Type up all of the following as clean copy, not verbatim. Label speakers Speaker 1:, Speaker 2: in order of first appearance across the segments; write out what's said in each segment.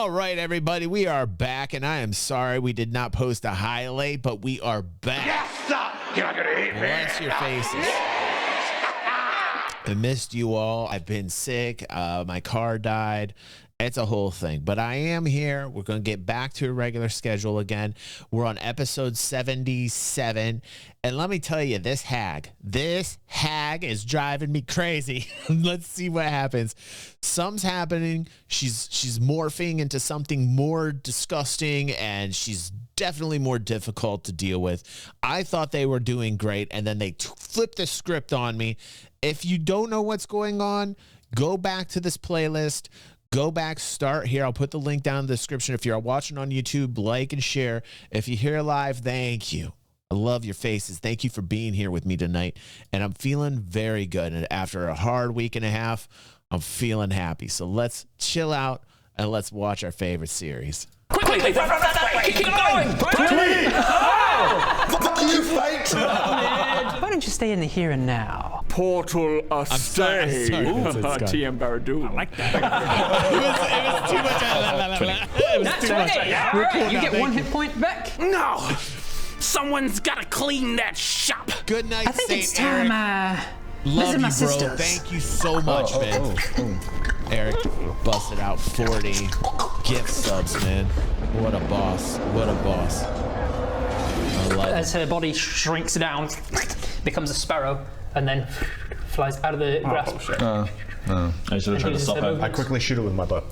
Speaker 1: All right, everybody, we are back, and I am sorry we did not post a highlight, but we are back.
Speaker 2: Yes! You're not gonna eat me!
Speaker 1: Bless your faces. I missed you all. I've been sick. My car died. It's a whole thing, but I am here. We're going to get back to a regular schedule again. We're on episode 77, and let me tell you, this hag is driving me crazy. Let's see what happens. Something's happening. She's morphing into something more disgusting, and she's definitely more difficult to deal with. I thought they were doing great, and then they flipped the script on me. If you don't know what's going on, go back to this playlist. Go back, start here. I'll put the link down in the description. If you're watching on YouTube, like and share. If you're here live, thank you. I love your faces. Thank you for being here with me tonight. And I'm feeling very good. And after a hard week and a half, I'm feeling happy. So let's chill out and let's watch our favorite series.
Speaker 3: Quickly! Keep going!
Speaker 2: Fuck you, fate!
Speaker 4: Why don't you stay in the here and now?
Speaker 3: Portal a stay.
Speaker 5: TM Baradu. I like that.
Speaker 1: It was too much.
Speaker 4: You get 1 hit point back.
Speaker 3: No! Someone's gotta clean that shop.
Speaker 1: Good night,
Speaker 4: I think
Speaker 1: Saint
Speaker 4: it's time
Speaker 1: Eric. Love
Speaker 4: visit
Speaker 1: you,
Speaker 4: my
Speaker 1: bro.
Speaker 4: sisters.
Speaker 1: Thank you so much, man. Eric busted out 40 gift subs, man. What a boss. What a boss. I love it.
Speaker 4: As her body shrinks down, becomes a sparrow, and then flies out of the grasp.
Speaker 5: I should have tried to stop her.
Speaker 2: I quickly shoot her with my bow.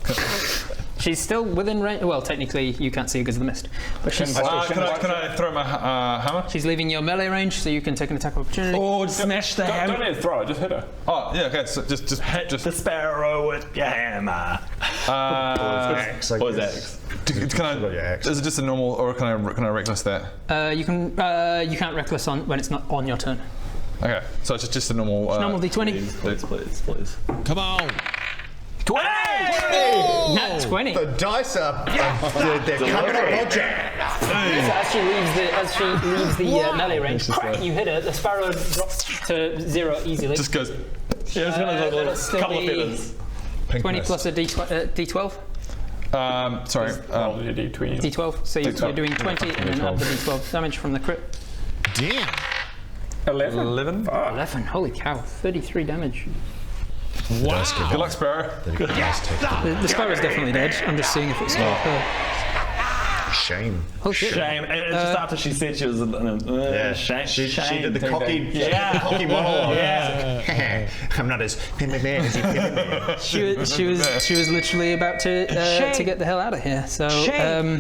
Speaker 4: She's still within range. Well, technically, you can't see her because of the mist. But she's,
Speaker 5: Can I throw my hammer?
Speaker 4: she's leaving your melee range, so you can take an attack of opportunity.
Speaker 5: Oh, smash the hammer.
Speaker 6: Don't need to throw it, just hit her.
Speaker 5: Oh, yeah, okay, so just hit
Speaker 6: The sparrow with your hammer.
Speaker 2: Axe, I
Speaker 6: What is
Speaker 2: guess.
Speaker 6: X?
Speaker 5: Can I,
Speaker 2: your axe.
Speaker 5: is it just a normal, or can I reckless that?
Speaker 4: You can't reckless on when it's not on your turn.
Speaker 5: Okay, so it's just a normal...
Speaker 4: Normal d20.
Speaker 6: Please.
Speaker 1: Come on.
Speaker 4: 20! Nat 20.
Speaker 2: The dice are they're coming up on you.
Speaker 4: As she leaves the melee range, you hit her. The sparrow drops to 0 easily.
Speaker 5: Just goes...
Speaker 6: Yeah, it's gonna look
Speaker 4: that'll
Speaker 6: a
Speaker 4: still
Speaker 6: couple of
Speaker 4: be
Speaker 6: feathers.
Speaker 4: 20 plus a d12.
Speaker 5: Sorry.
Speaker 6: Roll your D20.
Speaker 4: D12. So you're doing 20 and then add the d12 damage from the crit.
Speaker 1: Damn.
Speaker 6: 11.
Speaker 4: 11. Holy cow. 33 damage.
Speaker 1: Wow.
Speaker 5: Good luck, Sparrow.
Speaker 4: The sparrow's definitely dead. I'm just seeing if it's still her.
Speaker 2: Shame.
Speaker 4: Oh shit.
Speaker 6: Shame. It's just after she said she was shame.
Speaker 2: She did the
Speaker 6: Take
Speaker 2: cocky,
Speaker 6: that.
Speaker 2: she did the cocky monologue.
Speaker 6: Yeah.
Speaker 2: I'm not as pimmy man as you pimmy man.
Speaker 4: She was literally about to get the hell out of here. So how do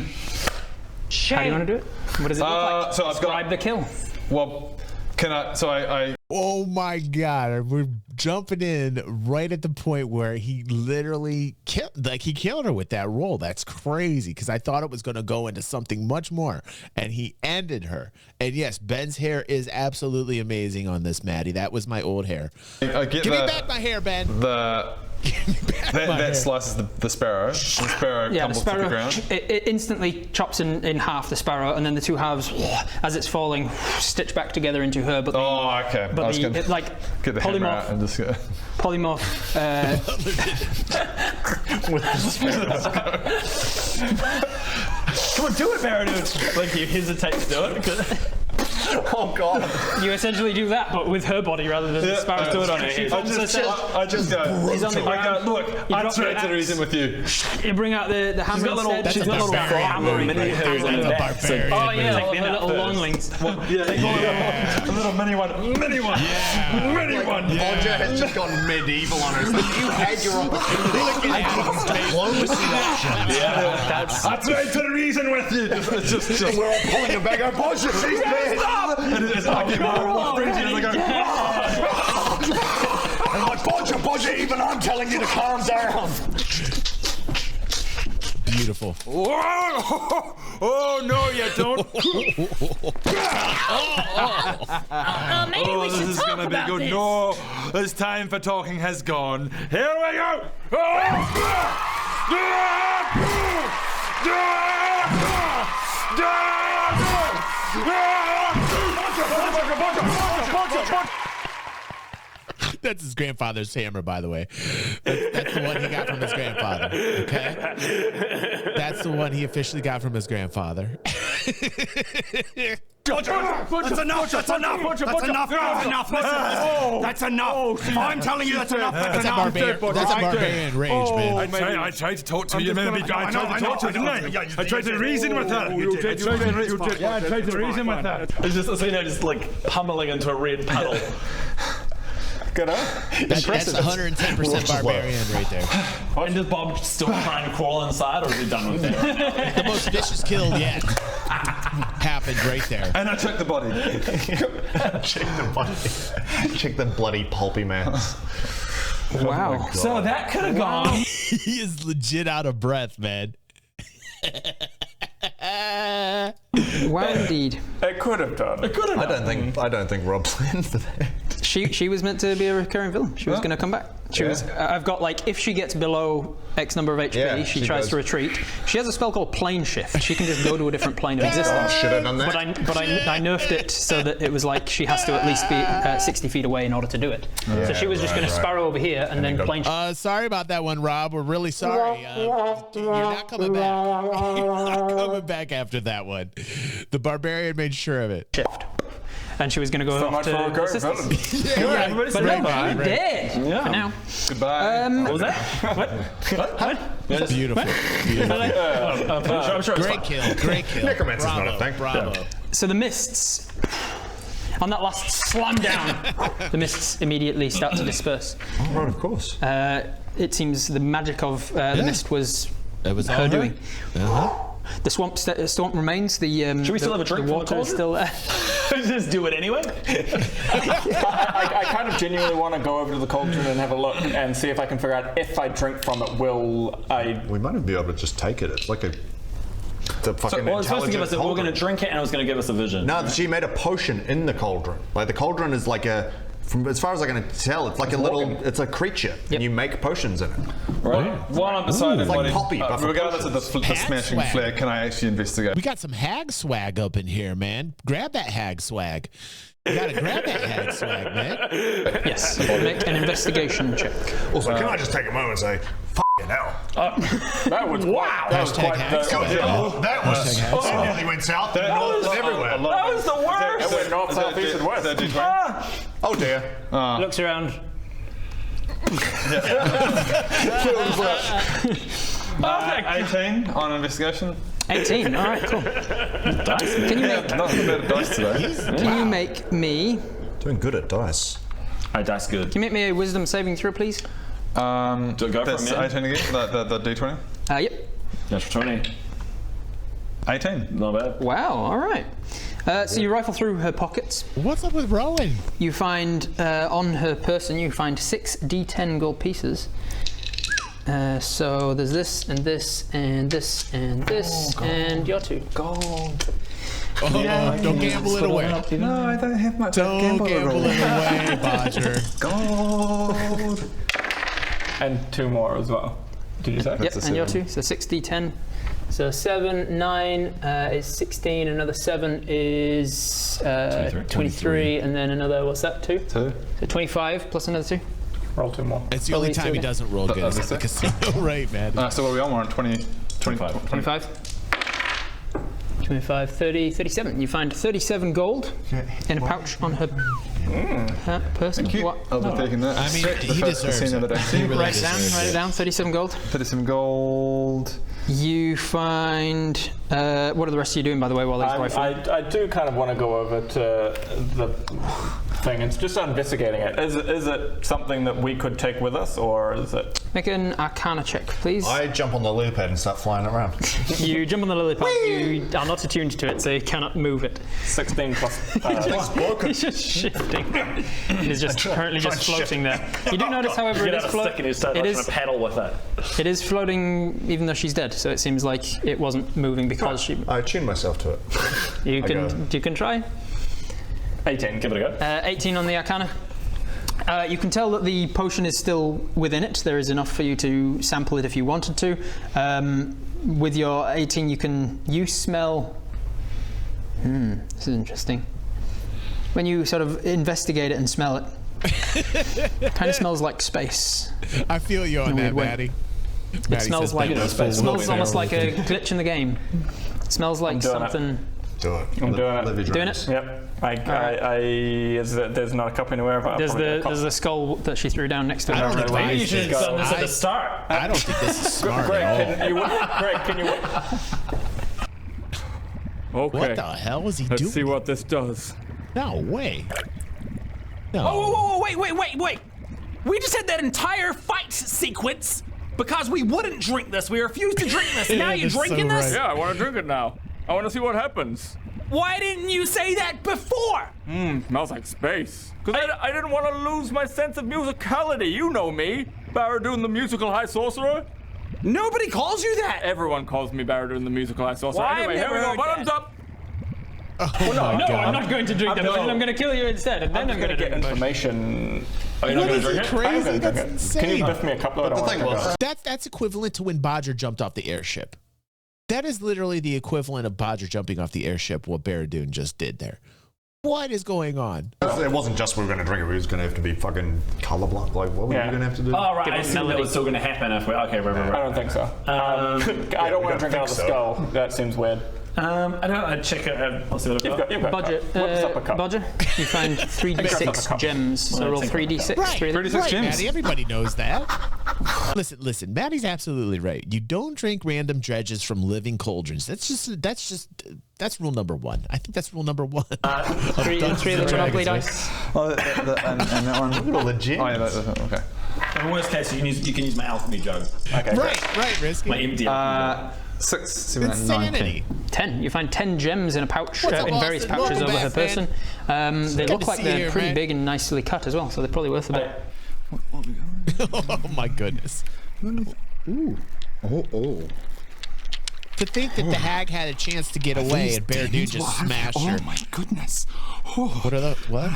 Speaker 4: you want to do it? What does it look like?
Speaker 5: So I've
Speaker 4: Describe the kill.
Speaker 5: Well, can I... So I
Speaker 1: Oh my God. We're jumping in right at the point where he literally killed her with that roll. That's crazy because I thought it was going to go into something much more and he ended her. And yes, Ben's hair is absolutely amazing on this, Maddie. That was my old hair.
Speaker 5: get
Speaker 1: Give me back my hair, Ben.
Speaker 5: That slices the sparrow. The sparrow
Speaker 4: Yeah, the
Speaker 5: tumbles to the
Speaker 4: sparrow.
Speaker 5: ground.
Speaker 4: It instantly chops in half the sparrow, and then the two halves, as it's falling, stitch back together into her. But
Speaker 5: Okay. I was gonna
Speaker 4: it
Speaker 5: get the hammer out and just go.
Speaker 4: polymorph.
Speaker 6: Come on, do it, Baradu. Like you hesitate to do it.
Speaker 2: Oh God.
Speaker 4: You essentially do that, but with her body rather than the sparrow's
Speaker 6: do it on her head.
Speaker 5: I just go.
Speaker 4: She's on the ground.
Speaker 5: Look, I
Speaker 4: drop your
Speaker 5: tried to
Speaker 4: axe.
Speaker 5: reason with you.
Speaker 4: You bring out the hammer.
Speaker 6: She's got little
Speaker 1: barbarian.
Speaker 6: mini hills on her back. So
Speaker 4: Oh yeah,
Speaker 6: take
Speaker 4: like
Speaker 6: them
Speaker 4: her
Speaker 6: out
Speaker 4: little
Speaker 6: first.
Speaker 4: longlings.
Speaker 5: A little mini one.
Speaker 2: Bodger has just gone medieval on her. It's like you had your opportunity. Diplomacy options.
Speaker 5: I tried to reason with you. It's just
Speaker 2: We're all pulling her back. Oh, Bodger, she's dead.
Speaker 5: I get more frenzied as I go.
Speaker 2: I'm like, Bodger, even I'm telling you to calm down.
Speaker 1: Beautiful.
Speaker 5: Oh no, you don't.
Speaker 3: Maybe we should
Speaker 5: This is
Speaker 3: talk
Speaker 5: gonna be
Speaker 3: about
Speaker 5: good.
Speaker 3: this.
Speaker 5: No, this time for talking has gone. Here we go.
Speaker 1: That's his grandfather's hammer, by the way. That's the one he got from his grandfather. Okay, that's the one he officially got from his grandfather.
Speaker 3: That's enough. That's enough. That's enough. That's enough. I'm telling you, that's enough. That's enough.
Speaker 1: That's a barbarian rage, man.
Speaker 5: I tried to talk to you. I tried to talk to you, didn't I? I tried to reason with her.
Speaker 6: You did.
Speaker 5: Yeah, I tried to reason with her.
Speaker 6: It's just, so you know, just like pummeling into a red puddle.
Speaker 1: That's 110% barbarian right there.
Speaker 6: And is Bob still trying to crawl inside, or is he done with it?
Speaker 1: The most vicious kill yet happened right there.
Speaker 5: And I checked the body.
Speaker 2: Check the body. Check the bloody pulpy mouth.
Speaker 4: Wow.
Speaker 6: So that could have gone.
Speaker 1: He is legit out of breath, man.
Speaker 4: Wow, indeed.
Speaker 7: It could have done.
Speaker 6: It could have done.
Speaker 2: I don't think Rob planned for that.
Speaker 4: She was meant to be a recurring villain. She was going to come back. She was. I've got like, if she gets below X number of HP, she tries to retreat. She has a spell called plane shift. She can just go to a different plane of existence.
Speaker 2: Should have done that.
Speaker 4: But I nerfed it so that it was like she has to at least be 60 feet away in order to do it. So she was just going to sparrow over here and then plane shift.
Speaker 1: Sorry about that one, Rob. We're really sorry. You're not coming back. You're not coming back after that one. The barbarian made sure of it.
Speaker 4: Shift. And she was going to go off to assistance.
Speaker 6: Everybody's
Speaker 4: But
Speaker 6: dead.
Speaker 4: no, she did. For now.
Speaker 5: Goodbye.
Speaker 6: What was that? What?
Speaker 1: Beautiful.
Speaker 6: I'm sure it's
Speaker 1: Great
Speaker 6: fine.
Speaker 1: kill. Great kill.
Speaker 2: Necromancer's
Speaker 1: Bravo,
Speaker 2: not a thing.
Speaker 1: Bravo.
Speaker 4: So the mists, on that last slam down, the mists immediately start to disperse.
Speaker 2: Oh, right, of course.
Speaker 4: It seems the magic of the mist was
Speaker 1: It was
Speaker 4: her
Speaker 1: all
Speaker 4: doing. The swamp remains. The
Speaker 6: Should we still have a drink
Speaker 4: The
Speaker 6: from the
Speaker 4: water is
Speaker 6: cauldron?
Speaker 4: still there.
Speaker 6: Just do it anyway.
Speaker 7: I kind of genuinely want to go over to the cauldron and have a look and see if I can figure out if I drink from it, will I...
Speaker 2: We might be able to just take it. It's like a... The fucking
Speaker 6: So, well, it's supposed to give us.
Speaker 2: intelligent
Speaker 6: We're going to
Speaker 2: cauldron.
Speaker 6: drink it, and it was going to give us a vision.
Speaker 2: No, she made a potion in the cauldron. Like the cauldron is like a, from as far as I can tell, it's like a little, it's a creature, and you make potions in it.
Speaker 5: Right. While I'm beside
Speaker 2: It's like
Speaker 5: everybody,
Speaker 2: poppy, but for
Speaker 5: regardless of the
Speaker 1: Hag
Speaker 5: smashing
Speaker 1: swag.
Speaker 5: flare, can I actually investigate?
Speaker 1: We got some hag swag up in here, man. Grab that hag swag. You gotta grab that hag swag, man.
Speaker 4: Yes. Make an investigation check.
Speaker 2: Also, can I just take a moment and say, f***ing hell.
Speaker 7: That was wow. That was
Speaker 1: Hashtag
Speaker 7: quite
Speaker 1: hag swag.
Speaker 2: That was, it nearly went south, north, and everywhere.
Speaker 6: That was the worst.
Speaker 7: It went north, south, east, and west.
Speaker 2: Oh dear.
Speaker 4: Looks around.
Speaker 5: 18 on investigation.
Speaker 4: 18. All right, cool. Can you make?
Speaker 5: Not a bit of dice today.
Speaker 4: Can you make me?
Speaker 2: Doing good at dice.
Speaker 6: Alright, that's good.
Speaker 4: Can you make me a wisdom saving throw, please?
Speaker 6: Do I go for
Speaker 5: That's
Speaker 6: it, man?
Speaker 5: 18 again, the D20.
Speaker 4: Yep.
Speaker 6: That's 20.
Speaker 5: 18.
Speaker 6: Not bad.
Speaker 4: Wow. All right. So you rifle through her pockets.
Speaker 1: What's up with Rowan?
Speaker 4: You find on her person. You find 6 D10 gold pieces. So there's this and this and this and this and your 2.
Speaker 7: Gold.
Speaker 1: Oh, don't gamble it away.
Speaker 5: No, I don't have much.
Speaker 1: Don't gamble it away, Bodger.
Speaker 5: Gold.
Speaker 7: And 2 more as well. Did you say?
Speaker 4: Yep, and your 2. So 6 D10. So 7, 9 is 16. Another 7 is 23, and then another, what's that? 2? 2. So 25 plus another 2.
Speaker 7: Roll 2 more.
Speaker 1: It's the only
Speaker 4: Probably
Speaker 1: time he
Speaker 4: two.
Speaker 1: doesn't roll good. It's at the casino, right, man?
Speaker 5: So what are we on? We're on 20,
Speaker 6: 25.
Speaker 4: 25. 25, 30, 37. You find 37 gold in a pouch on her person.
Speaker 5: Thank you.
Speaker 4: What?
Speaker 5: I'll be taking that.
Speaker 1: I mean,
Speaker 5: Straight to the
Speaker 1: he
Speaker 5: first
Speaker 1: deserves
Speaker 5: casino
Speaker 1: it.
Speaker 5: of the day.
Speaker 1: He really
Speaker 4: Write it down,
Speaker 1: deserves
Speaker 4: write it down. 37 gold.
Speaker 5: 37 gold.
Speaker 4: You find. What are the rest of you doing, by the way, while he's rifling?
Speaker 7: I do kind of want to go over to the thing and just start investigating it. Is it something that we could take with us, or is it...
Speaker 4: Make an Arcana check, please.
Speaker 2: I jump on the lily pad and start flying around.
Speaker 4: You jump on the lily pad. You are not attuned to it, so you cannot move it.
Speaker 7: 16 plus...
Speaker 4: It's just shifting. It is just currently just floating there. You do notice, however,
Speaker 6: You
Speaker 4: it
Speaker 6: get
Speaker 4: is
Speaker 6: out a stick and you start trying to paddle with it.
Speaker 4: It is floating, even though she's dead. So it seems like it wasn't moving because she.
Speaker 2: I attune myself to it.
Speaker 4: You can try.
Speaker 7: 18.
Speaker 6: Give it a go.
Speaker 4: 18 on the Arcana. You can tell that the potion is still within it. There is enough for you to sample it if you wanted to. With your 18, you smell. This is interesting. When you sort of investigate it and smell it, Kind of smells like space.
Speaker 1: I feel you on that, Maddie.
Speaker 4: It smells like it smells almost like a glitch in the game. It smells like something.
Speaker 2: Do it.
Speaker 7: I'm doing it.
Speaker 4: Doing it?
Speaker 7: Yep. There's not a cup anywhere. But
Speaker 4: There's the skull that she threw down next to
Speaker 1: I don't
Speaker 4: her.
Speaker 1: think
Speaker 6: Maybe you should have done this at the start.
Speaker 1: I don't think this is smart
Speaker 7: Greg,
Speaker 1: at all.
Speaker 7: Greg, can you?
Speaker 5: Okay.
Speaker 1: What the hell is he
Speaker 5: Let's
Speaker 1: doing?
Speaker 5: see what this does.
Speaker 1: No way. No.
Speaker 8: Whoa, wait. We just had that entire fight sequence because we wouldn't drink this. We refused to drink this. Now you're
Speaker 1: That's so
Speaker 8: drinking this?
Speaker 1: right.
Speaker 5: Yeah, I want to drink it now. I want to see what happens.
Speaker 8: Why didn't you say that before?
Speaker 5: Smells like space. Because I didn't want to lose my sense of musicality. You know me. Baradoon the musical high sorcerer.
Speaker 8: Nobody calls you that.
Speaker 5: Everyone calls me Baradoon the musical high sorcerer.
Speaker 8: Well, I've
Speaker 5: Anyway, here
Speaker 8: never
Speaker 5: we go.
Speaker 8: heard
Speaker 5: Bottoms
Speaker 8: that.
Speaker 5: up.
Speaker 1: Oh my
Speaker 4: No,
Speaker 1: God.
Speaker 4: I'm not going to drink that. I'm going to kill you instead, and then I'm going to
Speaker 7: get
Speaker 4: drink it.
Speaker 7: information.
Speaker 6: Are you not
Speaker 1: What
Speaker 6: going
Speaker 1: is
Speaker 6: to
Speaker 1: he
Speaker 6: drink it?
Speaker 1: crazy? That's
Speaker 7: Can
Speaker 1: insane.
Speaker 7: you biff me a couple?
Speaker 2: But the thing was,
Speaker 1: That's equivalent to when Bodger jumped off the airship. That is literally the equivalent of Bodger jumping off the airship, what Baradoon just did there. What is going on?
Speaker 2: it wasn't just we were going to drink it, we was going to have to be fucking colorblind. Like, what were we going to have to do?
Speaker 6: Oh, right.
Speaker 4: Give
Speaker 6: I
Speaker 4: us
Speaker 6: assumed that
Speaker 4: melody.
Speaker 6: was still going to happen if we. Okay, right.
Speaker 7: I don't think so. I don't want to drink out of the skull. That seems weird.
Speaker 6: I don't know. I'd check it. Let's see what I've got.
Speaker 7: You've got
Speaker 4: Budget.
Speaker 7: What's up a cup?
Speaker 4: Budget. You find 3d6 gems. So roll 3d6.
Speaker 1: Right,
Speaker 4: 3d6
Speaker 1: right,
Speaker 5: gems.
Speaker 1: Maddie. Everybody knows that. Listen. Maddie's absolutely right. You don't drink random dredges from living cauldrons. That's rule number one. I think that's rule number one.
Speaker 4: Three of the Monopoly dice.
Speaker 9: Oh, and that one.
Speaker 2: Look at all the gems.
Speaker 9: Oh, yeah, okay.
Speaker 6: In the worst case, you can use my alchemy jug.
Speaker 7: Okay.
Speaker 1: Right, Risky.
Speaker 6: My empty alchemy jug.
Speaker 9: 6, 7, 8, 9, 10.
Speaker 1: Insanity.
Speaker 4: 10. You find 10 gems in a pouch,
Speaker 1: What's up,
Speaker 4: in various
Speaker 1: Austin?
Speaker 4: pouches
Speaker 1: Welcome
Speaker 4: over her
Speaker 1: back,
Speaker 4: person. They
Speaker 1: Good
Speaker 4: look
Speaker 1: to
Speaker 4: like
Speaker 1: see
Speaker 4: they're
Speaker 1: you,
Speaker 4: pretty
Speaker 1: man.
Speaker 4: big and nicely cut as well, so they're probably worth a bit.
Speaker 1: Oh my goodness.
Speaker 9: Oh.
Speaker 1: To think that the hag had a chance to get away and Baradoon just smashed her.
Speaker 3: Oh my goodness.
Speaker 1: What are the what?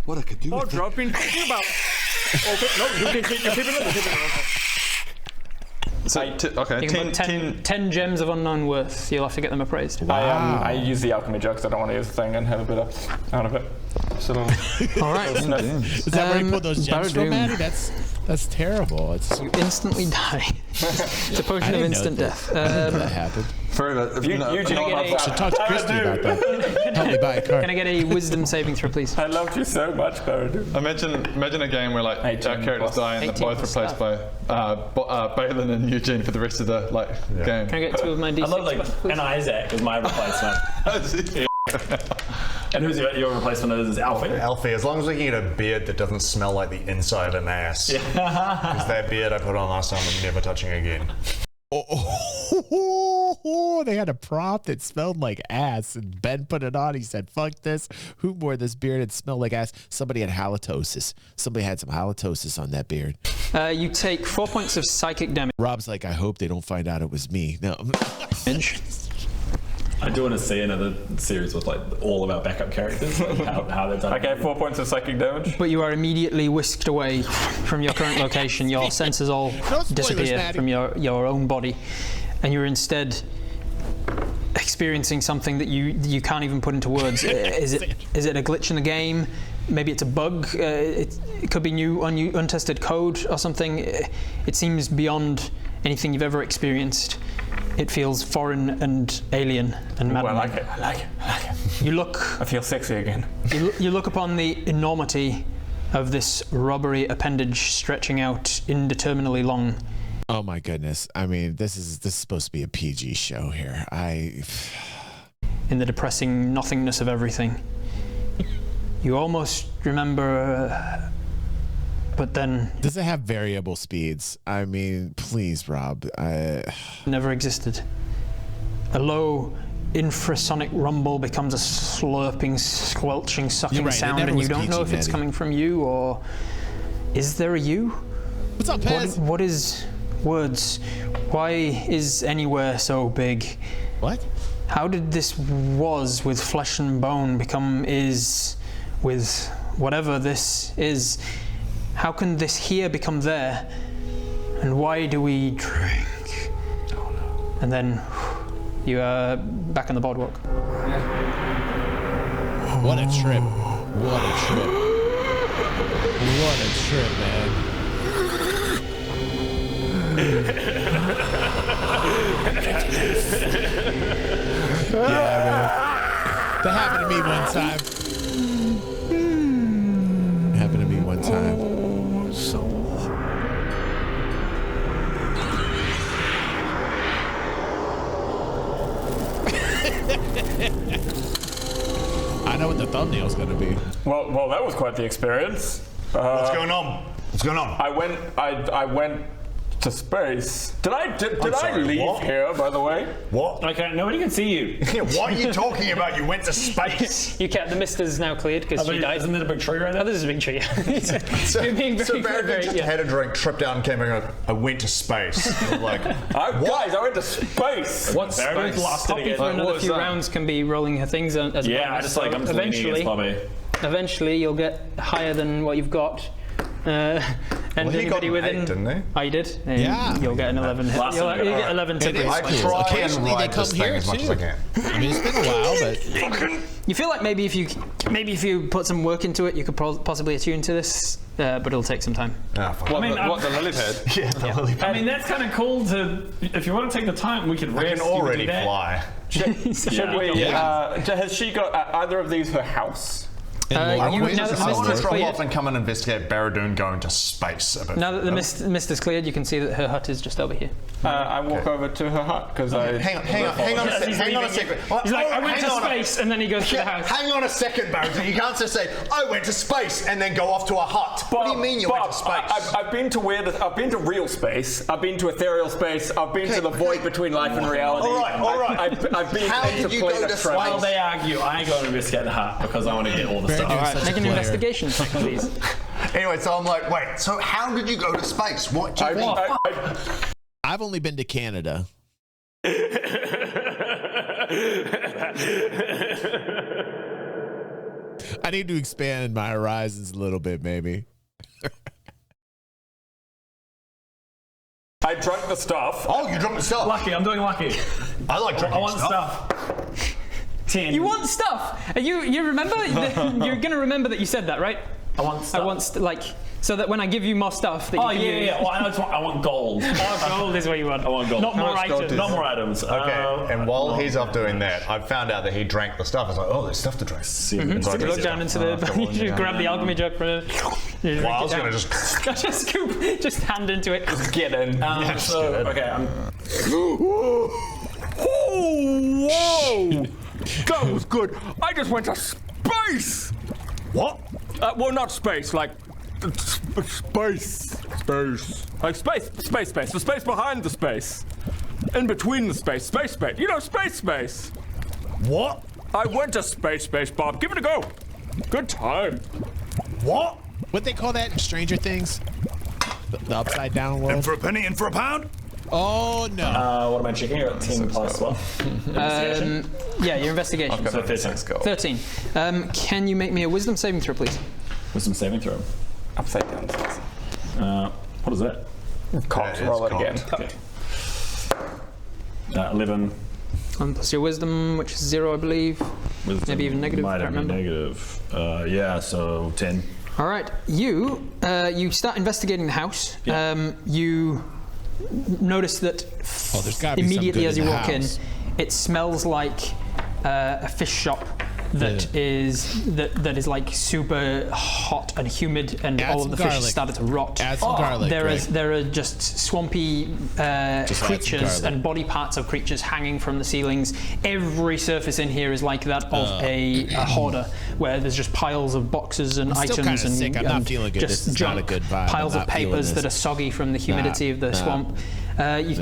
Speaker 3: What I could do
Speaker 5: Oh,
Speaker 3: with that.
Speaker 5: I've been thinking about. Okay, no, you keep it.
Speaker 9: So, okay,
Speaker 4: You can put 10 gems of unknown worth. You'll have to get them appraised.
Speaker 7: I use the alchemy jug, so I don't want to use the thing and have a bit out of it. So,
Speaker 4: All right.
Speaker 1: Is that where you put those gems from,
Speaker 4: Baradoon.
Speaker 1: Maddie? That's terrible. It's
Speaker 4: You instantly die. It's a potion
Speaker 1: I
Speaker 4: of
Speaker 1: didn't know
Speaker 4: instant
Speaker 1: that.
Speaker 4: death.
Speaker 1: I didn't know that happened.
Speaker 7: you
Speaker 1: Should talk to Christy about that. Help me buy a card.
Speaker 4: Can I get a wisdom saving throw, please?
Speaker 7: I loved you so much, Baradoon.
Speaker 9: Imagine a game where like
Speaker 7: 18
Speaker 9: our characters
Speaker 7: plus.
Speaker 9: die and they're
Speaker 4: 18
Speaker 9: both
Speaker 4: plus
Speaker 9: replaced by Balin and Eugene for the rest of the game.
Speaker 4: Can I get 2 of my d6?
Speaker 6: I love
Speaker 4: back, please?
Speaker 6: and Isaac is my replacement. And who's your replacement? Is Alfie?
Speaker 2: Alfie, as long as we can get a beard that doesn't smell like the inside of an ass. Because that beard I put on last time I'm never touching again.
Speaker 1: Oh, they had a prop that smelled like ass, and Ben put it on. He said, "Fuck this! Who wore this beard? It smelled like ass." Somebody had halitosis. Somebody had some halitosis on that beard.
Speaker 4: You take 4 points of psychic damage.
Speaker 1: Rob's like, "I hope they don't find out it was me." No.
Speaker 6: I do want to see another series with like all of our backup characters, like how they've done.
Speaker 7: Okay, 4 points of psychic damage.
Speaker 4: But you are immediately whisked away from your current location. Your senses all
Speaker 1: spoilers,
Speaker 4: disappear
Speaker 1: Maddie.
Speaker 4: from your own body, and you're instead experiencing something that you can't even put into words. Is it a glitch in the game? Maybe it's a bug. It could be new, untested code or something. It seems beyond anything you've ever experienced. It feels foreign and alien and maddening.
Speaker 7: I like it.
Speaker 4: You look.
Speaker 7: I feel sexy again.
Speaker 4: You look upon the enormity of this robbery appendage stretching out indeterminately long.
Speaker 1: Oh my goodness! I mean, this is supposed to be a PG show here.
Speaker 4: In the depressing nothingness of everything. You almost remember, but then
Speaker 1: Does it have variable speeds? I mean, please, Rob.
Speaker 4: never existed. A low infrasonic rumble becomes a slurping, squelching, sucking
Speaker 1: You're right, it
Speaker 4: sound,
Speaker 1: never
Speaker 4: and you
Speaker 1: was
Speaker 4: don't know
Speaker 1: PG,
Speaker 4: if it's
Speaker 1: Maddie.
Speaker 4: coming from you or is there a you?
Speaker 1: What's up, Pez?
Speaker 4: What is words? Why is anywhere so big?
Speaker 1: What?
Speaker 4: How did this was with flesh and bone become is with whatever this is? How can this here become there? And why do we drink? And then you are back on the boardwalk.
Speaker 1: What a trip! What a trip! What a trip, man. Yeah, man. That happened to me one time. It happened to me one time. I know what the thumbnail's gonna be.
Speaker 7: Well, that was quite the experience.
Speaker 3: What's going on? What's going on?
Speaker 7: I went to space. Did I
Speaker 3: sorry,
Speaker 7: leave
Speaker 3: what?
Speaker 7: here, by the way?
Speaker 3: What?
Speaker 8: Okay, nobody can see you.
Speaker 3: What are you talking about? You went to space.
Speaker 4: You can't. The mist is now cleared because she died.
Speaker 8: Isn't there a big tree right
Speaker 4: Oh,
Speaker 8: there?
Speaker 4: this is a big tree.
Speaker 2: So,
Speaker 4: being very,
Speaker 2: Barrett just had a drink, tripped out, and came back and goes, I went to space. And we're like,
Speaker 7: Guys, I went to space.
Speaker 6: What's
Speaker 8: Barrett lost it
Speaker 4: Poppy
Speaker 8: again.
Speaker 4: for another few rounds can be rolling her things as a
Speaker 6: Yeah, I
Speaker 4: bonus.
Speaker 6: just like I'm just leaning against Bobby.
Speaker 4: Eventually, you'll get higher than what you've got. And
Speaker 2: well, he got
Speaker 4: anybody
Speaker 2: an
Speaker 4: within.
Speaker 2: 8, didn't he?
Speaker 4: Oh, you did?
Speaker 1: Yeah.
Speaker 4: You'll get an 11. You'll get 11 to
Speaker 1: It is
Speaker 4: boost.
Speaker 2: I
Speaker 1: cool.
Speaker 2: try and
Speaker 1: Occasionally they
Speaker 2: ride
Speaker 1: come
Speaker 2: this thing
Speaker 1: here
Speaker 2: as much
Speaker 1: too.
Speaker 2: as I can.
Speaker 1: I mean, it's been a while, but
Speaker 4: You feel like maybe if you put some work into it, you could possibly attune to this, but it'll take some time.
Speaker 2: Ah, fuck.
Speaker 6: What,
Speaker 8: mean,
Speaker 6: the lily pad?
Speaker 2: Yeah, the lily pad.
Speaker 8: I mean, that's kind of cool to. If you want to take the time, we could
Speaker 2: I
Speaker 8: rest.
Speaker 2: can
Speaker 8: you could
Speaker 2: already
Speaker 8: do that.
Speaker 2: fly.
Speaker 7: Should we? Has she got either of these her house?
Speaker 1: in
Speaker 4: you-
Speaker 1: Longwood,
Speaker 4: now that the
Speaker 2: I
Speaker 4: mist
Speaker 2: want to
Speaker 4: is
Speaker 2: drop
Speaker 4: cleared.
Speaker 2: off and come and investigate Barradoon going to space a bit.
Speaker 4: Now that the mist is cleared, you can see that her hut is just over here.
Speaker 7: I walk over to her hut because I.
Speaker 2: Hang on a second.
Speaker 4: He's like, I went to
Speaker 2: Hang on a-
Speaker 4: space, and then he goes to the house.
Speaker 2: Hang on a second, Barradoon. You can't just say, I went to space and then go off to a hut. What do you mean you went to space?
Speaker 7: I've been to I've been to real space. I've been to ethereal space. I've been to the void between life and reality.
Speaker 2: All right.
Speaker 7: I've been
Speaker 2: How
Speaker 7: into
Speaker 2: did you go
Speaker 7: plane
Speaker 2: to
Speaker 7: of travel.
Speaker 8: While they argue, I go and investigate the hut because I want to get all the stuff.
Speaker 1: All right.
Speaker 4: Make an investigation check, please.
Speaker 2: Anyway, so I'm like, wait, so how did you go to space? What do you mean?
Speaker 1: I've only been to Canada. I need to expand my horizons a little bit, maybe.
Speaker 7: I drank the stuff.
Speaker 2: Oh, you drank the stuff.
Speaker 8: Lucky, I'm doing lucky.
Speaker 2: I like drinking
Speaker 8: I want stuff. 10.
Speaker 4: You want stuff? You remember? You're gonna remember that you said that, right?
Speaker 8: I want stuff.
Speaker 4: I want so that when I give you more stuff, that you
Speaker 8: Oh
Speaker 4: can use.
Speaker 8: yeah. Well, I want gold.
Speaker 4: Oh, gold is what you want.
Speaker 8: I want gold.
Speaker 4: Not more items.
Speaker 8: Not more items.
Speaker 2: Okay, and while he's off doing that, I found out that he drank the stuff. I was like, oh, there's stuff to drink.
Speaker 4: So you look down into you just grab the alchemy jug from it.
Speaker 2: Well, I was going to just...
Speaker 4: just hand into it.
Speaker 7: Get in.
Speaker 8: Okay, I'm.
Speaker 5: Whoa! That was good. I just went to space.
Speaker 3: What?
Speaker 5: Well, not space, like space. Like space. The space behind the space. In between the space. Space. You know, space.
Speaker 3: What?
Speaker 5: I went to space, Bob. Give it a go. Good time.
Speaker 3: What?
Speaker 1: What they call that in Stranger Things? The upside down
Speaker 3: In
Speaker 1: world?
Speaker 3: for a penny, in for a pound?
Speaker 1: Oh, no.
Speaker 6: What am I checking? You're at 10 plus what?
Speaker 4: Yeah, your investigation.
Speaker 6: So 13.
Speaker 4: 13. Can you make me a wisdom saving throw, please?
Speaker 6: Wisdom saving throw.
Speaker 7: Upside down.
Speaker 6: What is that?
Speaker 7: Cocked. Roll it again.
Speaker 6: Okay. 11.
Speaker 4: Plus your wisdom, which is 0, I believe.
Speaker 6: Wisdom
Speaker 4: Maybe even negative,
Speaker 6: Might
Speaker 4: can't
Speaker 6: have been
Speaker 4: remember.
Speaker 6: negative. Yeah, so 10.
Speaker 4: All right, you start investigating the house.
Speaker 6: Yeah.
Speaker 4: You notice that
Speaker 1: there's gotta be some
Speaker 4: immediately
Speaker 1: good
Speaker 4: as
Speaker 1: in
Speaker 4: you
Speaker 1: the
Speaker 4: walk in,
Speaker 1: house.
Speaker 4: it smells like a fish shop that is like super hot and humid, and
Speaker 1: Add
Speaker 4: all of
Speaker 1: some
Speaker 4: the fish
Speaker 1: garlic.
Speaker 4: started to rot.
Speaker 1: Add some garlic, Greg.
Speaker 4: There are just swampy
Speaker 1: add some
Speaker 4: creatures
Speaker 1: garlic.
Speaker 4: and body parts of creatures hanging from the ceilings. Every surface in here is like that of a hoarder, where there's just piles of boxes and
Speaker 1: I'm still
Speaker 4: items
Speaker 1: kinda
Speaker 4: and
Speaker 1: sick. I'm not
Speaker 4: and
Speaker 1: feeling good.
Speaker 4: just
Speaker 1: This is not a
Speaker 4: junk.
Speaker 1: good vibe.
Speaker 4: Piles
Speaker 1: I'm
Speaker 4: of
Speaker 1: not feeling
Speaker 4: papers that are
Speaker 1: this.
Speaker 4: soggy from the humidity of the swamp. You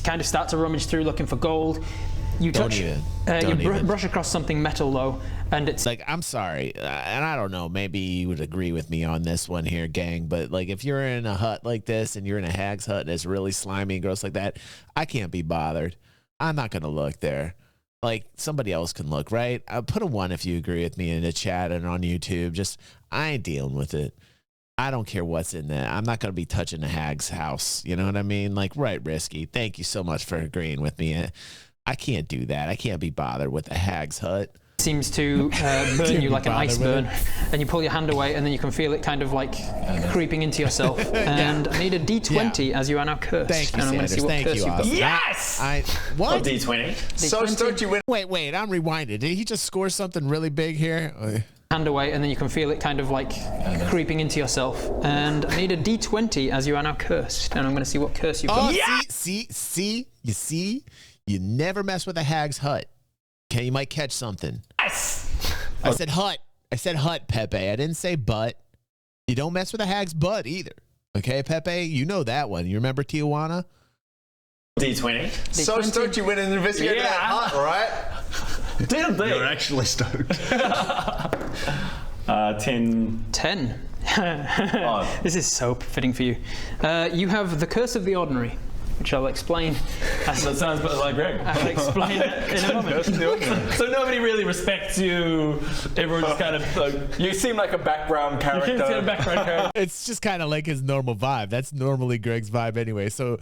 Speaker 4: kind of start to rummage through looking for gold. You touch, brush across something metal though, and it's
Speaker 1: like, I'm sorry, and I don't know, maybe you would agree with me on this one here, gang, but like if you're in a hut like this and you're in a hag's hut and it's really slimy and gross like that, I can't be bothered. I'm not gonna look there. Like, somebody else can look, right? I'll put a 1 if you agree with me in the chat and on YouTube. Just, I ain't dealing with it. I don't care what's in there. I'm not going to be touching a hag's house. You know what I mean? Like, right, Risky. Thank you so much for agreeing with me. I can't do that. I can't be bothered with a hag's hut.
Speaker 4: seems to burn you like an ice burn, and you pull your hand away, and then you can feel it kind of like creeping into yourself. And I need a D20 as you are now cursed.
Speaker 1: Thank you,
Speaker 4: and I'm going to see what
Speaker 1: Sanders.
Speaker 4: curse
Speaker 1: Thank
Speaker 4: you've
Speaker 1: you,
Speaker 4: got.
Speaker 1: Yes! What?
Speaker 6: D20.
Speaker 2: So stoked you win.
Speaker 1: Wait, I'm rewinded. Did he just score something really big here?
Speaker 4: Hand away, and then you can feel it kind of like creeping into yourself. And I need a D20 as you are now cursed, and I'm going to see what curse you've got.
Speaker 1: See, you never mess with a hag's hut. Okay, you might catch something.
Speaker 8: Yes.
Speaker 1: I said hut, Pepe. I didn't say butt. You don't mess with a hag's butt either. Okay, Pepe, you know that one. You remember Tijuana?
Speaker 6: D20.
Speaker 2: So stoked you went and investigated that hut, right?
Speaker 6: D&D.
Speaker 2: You're actually stoked.
Speaker 6: 10.
Speaker 4: 10. This is so fitting for you. You have the Curse of the Ordinary, which I'll explain.
Speaker 6: That sounds like Greg.
Speaker 4: I'll explain it in a moment.
Speaker 6: So nobody really respects you. Everyone just kind of like...
Speaker 7: You seem like a background character.
Speaker 1: It's just kind of like his normal vibe. That's normally Greg's vibe anyway. So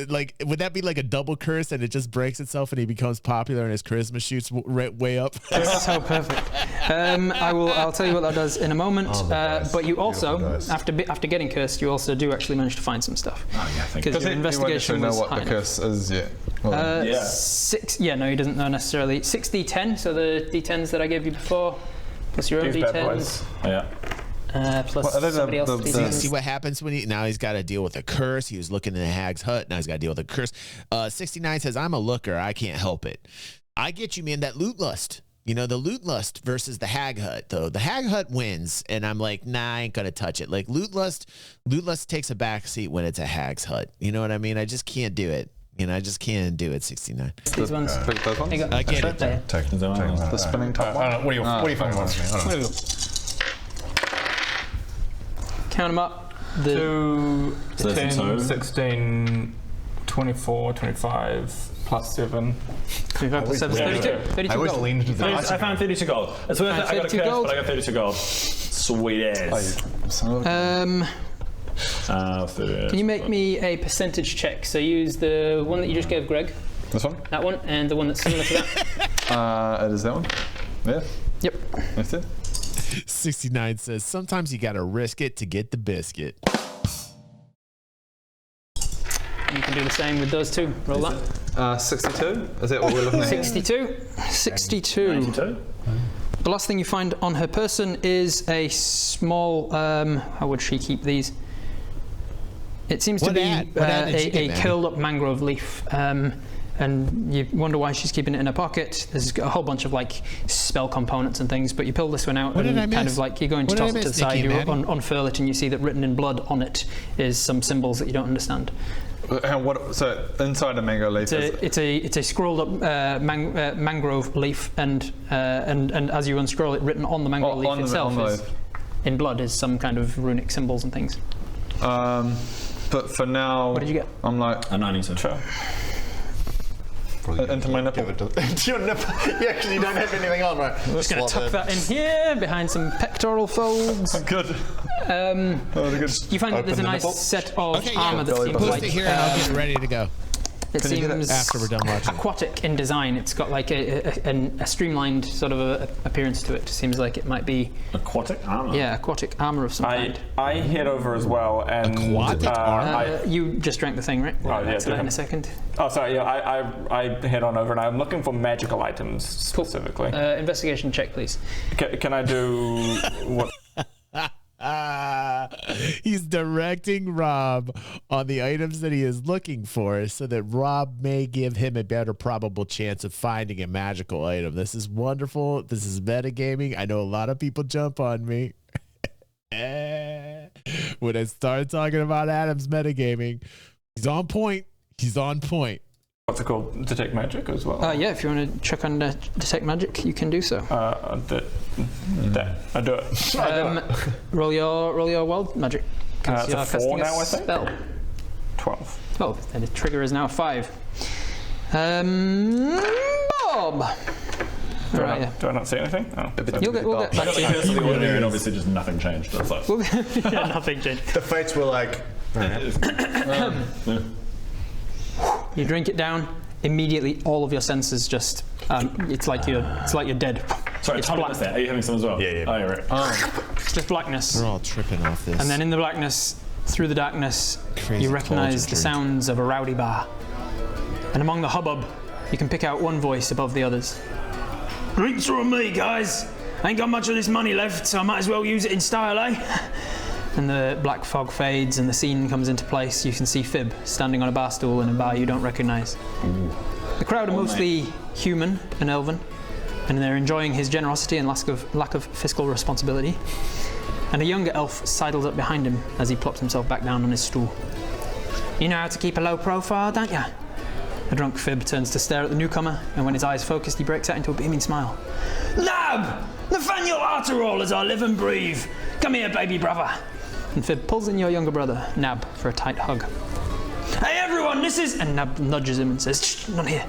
Speaker 1: like, would that be like a double curse and it just breaks itself and he becomes popular and his charisma shoots way up?
Speaker 4: That's so perfect. I'll tell you what that does in a moment. But you also, after getting cursed, you also do actually manage to find some stuff.
Speaker 6: Oh yeah, thank you.
Speaker 4: Because your investigation
Speaker 9: know
Speaker 4: was
Speaker 9: what
Speaker 4: high
Speaker 9: the
Speaker 4: enough.
Speaker 9: curse is yet.
Speaker 4: No, he doesn't know necessarily. 6d10, so the d10s that I gave you before, plus your own
Speaker 7: These bad
Speaker 4: d10s,
Speaker 7: boys.
Speaker 4: plus somebody else's d10s.
Speaker 1: See what happens when he's got to deal with a curse. He was looking in the hag's hut. Now he's got to deal with a curse. 69 says, I'm a looker. I can't help it. I get you, man, that loot lust. You know, the loot lust versus the hag hut, though. The hag hut wins, and I'm like, nah, I ain't gonna touch it. Like loot lust takes a back seat when it's a hag's hut. You know what I mean? I just can't do it. You know, I just can't do it. 69.
Speaker 4: These ones.
Speaker 1: I get it.
Speaker 9: The spinning top one.
Speaker 2: What do you fucking want from me?
Speaker 4: Count them up.
Speaker 7: 2,
Speaker 6: So
Speaker 7: 10,
Speaker 6: that's a two.
Speaker 7: 16, 24, 25, plus 7.
Speaker 4: 25 plus 7 is 32. 32
Speaker 2: I always
Speaker 4: gold.
Speaker 2: leaned into the
Speaker 6: I found 32 gold. It's worth it. I got a
Speaker 4: 32
Speaker 6: curse,
Speaker 4: gold.
Speaker 6: but I got 32 gold. Sweet ass.
Speaker 4: Can you make me a percentage check? So use the one that you just gave Greg,
Speaker 9: This one?
Speaker 4: that one, and the one that's similar to that.
Speaker 9: It is that one. Yeah.
Speaker 4: Yep.
Speaker 9: That's it.
Speaker 1: 69 says, sometimes you got to risk it to get the biscuit.
Speaker 4: You can do the same with those two. Roll that.
Speaker 9: 62? Is that what we're looking at?
Speaker 4: 62. 62.
Speaker 6: 92.
Speaker 4: The last thing you find on her person is a small. How would she keep these? It seems to
Speaker 1: What
Speaker 4: be
Speaker 1: ad did she
Speaker 4: a
Speaker 1: get, man?
Speaker 4: curled up mangrove leaf. And you wonder why she's keeping it in her pocket. There's a whole bunch of like spell components and things, but you pull this one out
Speaker 1: What did I
Speaker 4: and kind
Speaker 1: miss?
Speaker 4: of like you're going to
Speaker 1: What did
Speaker 4: toss
Speaker 1: I
Speaker 4: it to the
Speaker 1: miss,
Speaker 4: side,
Speaker 1: Nikki,
Speaker 4: you
Speaker 1: Maddie?
Speaker 4: unfurl it, and you see that written in blood on it is some symbols that you don't understand.
Speaker 9: So inside the mango leaf
Speaker 4: It's a scrolled up mangrove leaf, and as you unscroll it, written on the mangrove leaf itself is, in blood is some kind of runic symbols and things.
Speaker 9: But for now,
Speaker 4: What did you get?
Speaker 9: I'm like
Speaker 6: A 92.
Speaker 9: Sure. Into my nipple.
Speaker 2: Into your nipple. Yeah, because you don't have anything on, right?
Speaker 4: Just going to tuck that in here behind some pectoral folds.
Speaker 9: Good.
Speaker 4: You find that there's a nice set of armor that seems
Speaker 1: Post
Speaker 4: like
Speaker 1: it here and I'll get it ready to go.
Speaker 4: it seems
Speaker 1: After we're done watching.
Speaker 4: aquatic in design. It's got like a streamlined sort of a appearance to it. Seems like it might be
Speaker 6: Aquatic armor.
Speaker 4: aquatic armor of some kind.
Speaker 7: I head over as well and
Speaker 1: Aquatic armor?
Speaker 4: You just drank the thing, right?
Speaker 7: Oh, yeah,
Speaker 4: To that in a second.
Speaker 7: Oh, sorry. Yeah, I head on over and I'm looking for magical items specifically.
Speaker 4: Investigation check, please.
Speaker 7: Can I do what?
Speaker 1: He's directing Rob on the items that he is looking for so that Rob may give him a better probable chance of finding a magical item. This is wonderful. This is metagaming. I know a lot of people jump on me. When I start talking about Adam's metagaming, he's on point. He's on point.
Speaker 7: What's it called? Detect magic as well.
Speaker 4: Yeah, if you want to check on detect magic, you can do so.
Speaker 7: That I do it.
Speaker 4: Roll your wild magic.
Speaker 7: It's
Speaker 4: you're
Speaker 7: a 4
Speaker 4: casting
Speaker 7: now, I think.
Speaker 4: Spell.
Speaker 7: 12.
Speaker 4: Oh, and the trigger is now 5. Bob.
Speaker 7: Do I not see anything? Oh.
Speaker 4: We'll get back to
Speaker 6: Curse of the Ordinary,
Speaker 4: you.
Speaker 6: and obviously just nothing changed. That's like,
Speaker 4: Yeah, nothing changed.
Speaker 2: The fates were like,
Speaker 4: You drink it down, immediately all of your senses just it's like you're dead.
Speaker 6: Sorry,
Speaker 4: it's
Speaker 6: Tom,
Speaker 4: black.
Speaker 6: there. Are you having some as well?
Speaker 2: Yeah.
Speaker 6: Oh, you're right.
Speaker 4: It's just blackness.
Speaker 1: We're all tripping off this.
Speaker 4: And then in the blackness, through the darkness,
Speaker 1: Crazy
Speaker 4: you recognize
Speaker 1: cauldron
Speaker 4: the sounds of a rowdy bar. And among the hubbub, you can pick out one voice above the others. Drinks from me, guys. I ain't got much of this money left, so I might as well use it in style, eh? And the black fog fades and the scene comes into place. You can see Fib standing on a bar stool in a bar you don't recognize.
Speaker 6: Ooh.
Speaker 4: The crowd are mostly human and elven, and they're enjoying his generosity and lack of fiscal responsibility. And a younger elf sidles up behind him as he plops himself back down on his stool. You know how to keep a low profile, don't ya? A drunk Fib turns to stare at the newcomer, and when his eyes focused, he breaks out into a beaming smile. Nab! Nathaniel Arterall as I live and breathe! Come here, baby brother! And Fib pulls in your younger brother, Nab, for a tight hug. Hey everyone, this is... And Nab nudges him and says, shh, not here.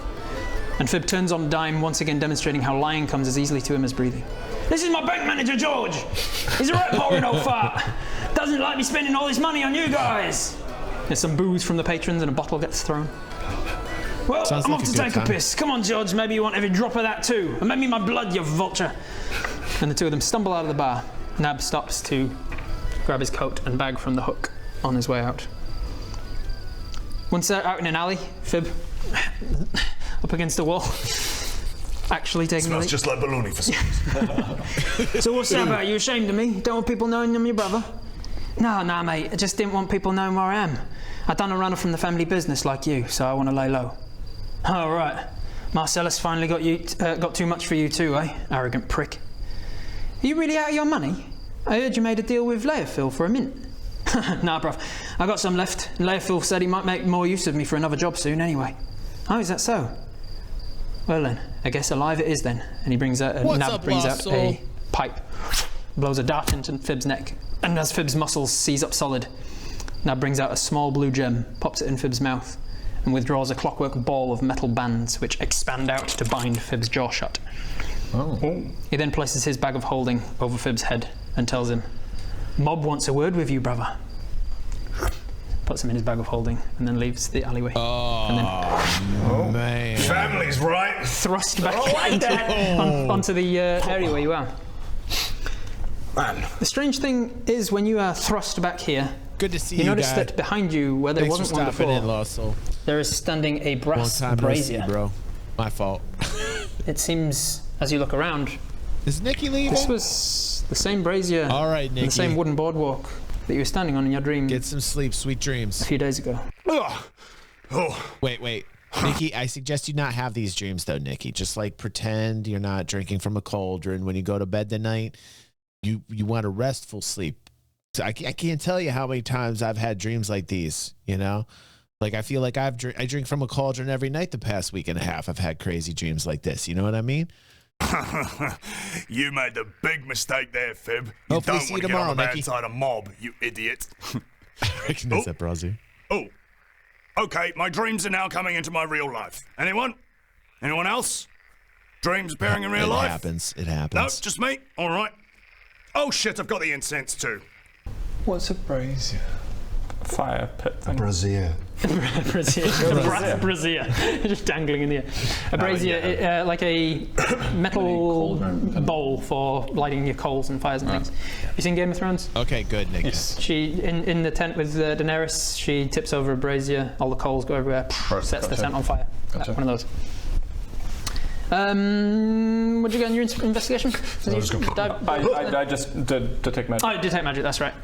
Speaker 4: And Fib turns on a dime, once again demonstrating how lying comes as easily to him as breathing. This is my bank manager, George. He's a right boring old fart. Doesn't like me spending all this money on you guys. There's some booze from the patrons and a bottle gets thrown. Well,
Speaker 1: Sounds
Speaker 4: I'm
Speaker 1: like
Speaker 4: off
Speaker 1: a
Speaker 4: to
Speaker 1: good
Speaker 4: take
Speaker 1: time.
Speaker 4: a piss. Come on, George, maybe you want every drop of that too. And maybe my blood, you vulture. And the two of them stumble out of the bar. Nab stops to grab his coat and bag from the hook on his way out. Once they're out in an alley, Fib up against the wall, actually taking a leak.
Speaker 3: Just like baloney for some.
Speaker 4: So what's that about? Are you ashamed of me? Don't want people knowing I'm your brother? No, mate. I just didn't want people knowing where I am. I done a runner from the family business like you, so I want to lay low. Oh, right. Marcellus finally got too much for you too, eh? Arrogant prick. Are you really out of your money? I heard you made a deal with Leophil for a mint. Nah, bruv. I got some left. Leophil said he might make more use of me for another job soon anyway. Oh, is that so? Well then, I guess alive it is then. And he brings out a pipe, blows a dart into Fib's neck. And as Fib's muscles seize up solid, Nab brings out a small blue gem, pops it in Fib's mouth, and withdraws a clockwork ball of metal bands which expand out to bind Fib's jaw shut.
Speaker 9: Oh.
Speaker 4: He then places his bag of holding over Fib's head and tells him, Mob wants a word with you, brother. Puts him in his bag of holding and then leaves the alleyway.
Speaker 1: Oh, man.
Speaker 3: Family's right.
Speaker 4: Thrust back onto the area where you are.
Speaker 3: Man.
Speaker 4: The strange thing is when you are thrust back here,
Speaker 1: Good to see
Speaker 4: you
Speaker 1: you,
Speaker 4: notice
Speaker 1: guy.
Speaker 4: that behind you, where there
Speaker 1: Thanks
Speaker 4: wasn't
Speaker 1: for
Speaker 4: one
Speaker 1: stopping
Speaker 4: before,
Speaker 1: in, Lost Soul.
Speaker 4: there is standing a
Speaker 1: Long
Speaker 4: brass
Speaker 1: time no see,
Speaker 4: brazier.
Speaker 1: bro. My fault.
Speaker 4: It seems, as you look around,
Speaker 1: Is Nikki leaving?
Speaker 4: this was the same brazier
Speaker 1: All right,
Speaker 4: and
Speaker 1: Nikki.
Speaker 4: the same wooden boardwalk that you were standing on in your dream
Speaker 1: Get some sleep, sweet
Speaker 4: a
Speaker 1: dreams.
Speaker 4: few days ago.
Speaker 3: Oh,
Speaker 1: Wait. Nikki, I suggest you not have these dreams though, Nikki. Just like pretend you're not drinking from a cauldron when you go to bed tonight. You want a restful sleep. So I can't tell you how many times I've had dreams like these, you know? Like I feel like I drink from a cauldron every night the past week and a half. I've had crazy dreams like this. You know what I mean?
Speaker 3: you made the big mistake there, Fib. You
Speaker 1: Hopefully
Speaker 3: don't
Speaker 1: see
Speaker 3: want
Speaker 1: you
Speaker 3: to get on
Speaker 1: tomorrow,
Speaker 3: the bad
Speaker 1: Nicky.
Speaker 3: side of mob, you idiot.
Speaker 1: I recognize that, Brazier.
Speaker 3: Oh, okay, my dreams are now coming into my real life. Anyone? Anyone else? Dreams appearing in real life?
Speaker 1: It happens.
Speaker 3: No, just me? All right. Oh shit, I've got the incense too.
Speaker 9: What's a brazier?
Speaker 7: Fire pit thing.
Speaker 2: Brazier.
Speaker 4: Brazier, just dangling in the air. A brazier, like a metal bowl for lighting your coals and fires and things. You seen Game of Thrones?
Speaker 1: Okay, good, Nick.
Speaker 4: She in the tent with Daenerys. She tips over a brazier. All the coals go everywhere. Sets the tent on fire.
Speaker 9: Gotcha.
Speaker 4: One of those. What'd you get in your investigation?
Speaker 7: I just did detect magic.
Speaker 4: Oh, detect magic. That's right.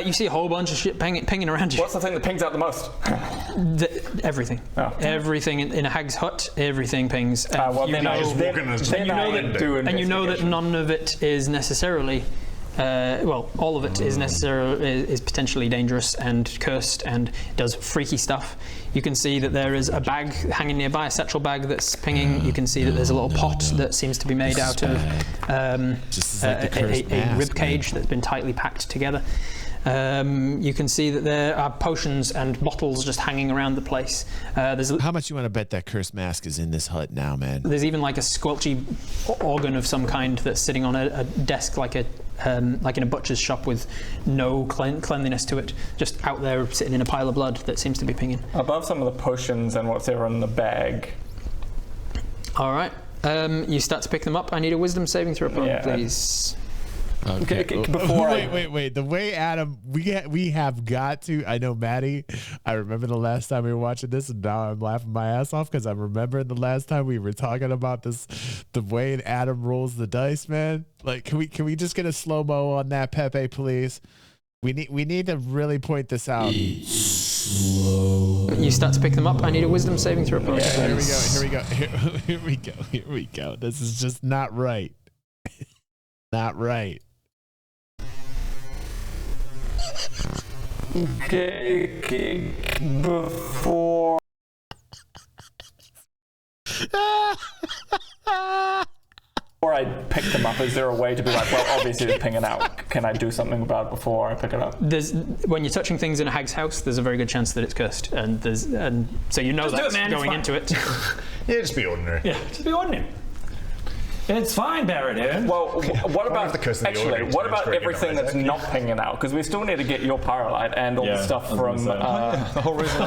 Speaker 4: You see a whole bunch of shit pinging around you.
Speaker 7: What's the thing that pings out the most?
Speaker 4: Everything.
Speaker 7: Oh.
Speaker 4: Everything in a hag's hut. Everything pings.
Speaker 7: Well, then I just walk in
Speaker 4: And you know that none of it is necessarily. All of it is potentially dangerous and cursed and does freaky stuff. You can see that there is a bag hanging nearby, a satchel bag that's pinging. You can see that there's a little pot that seems to be made out of a rib cage that's been tightly packed together. You can see that there are potions and bottles just hanging around the place.
Speaker 1: How much you want to bet that cursed mask is in this hut now, man?
Speaker 4: There's even like a squelchy organ of some kind that's sitting on a desk like in a butcher's shop with no cleanliness to it, just out there sitting in a pile of blood that seems to be pinging.
Speaker 7: Above some of the potions and what's ever in the bag,
Speaker 4: All right. You start to pick them up. I need a wisdom saving throw, please.
Speaker 1: Okay.
Speaker 7: Before
Speaker 1: wait. The way Adam, we have got to. I know, Maddie. I remember the last time we were watching this, and now I'm laughing my ass off because I'm remembering the last time we were talking about this, the way Adam rolls the dice, man. Like, can we just get a slow mo on that, Pepe, please? We need to really point this out.
Speaker 4: Slow. You start to pick them up. I need a wisdom saving throw.
Speaker 1: Here we go. This is just not right. Not right.
Speaker 7: Okay, before I pick them up, is there a way to be like, well, obviously it's pinging out. Can I do something about it before I pick it up?
Speaker 4: When you're touching things in a hag's house, there's a very good chance that it's cursed, and so you know that's going into it.
Speaker 2: Yeah, just be ordinary.
Speaker 8: Yeah, just be ordinary. It's fine, Baradin.
Speaker 7: Well, what about what about everything that's
Speaker 2: exactly.
Speaker 7: not pinging out? Because we still need to get your pyrolite and all the stuff from.
Speaker 6: The whole reason.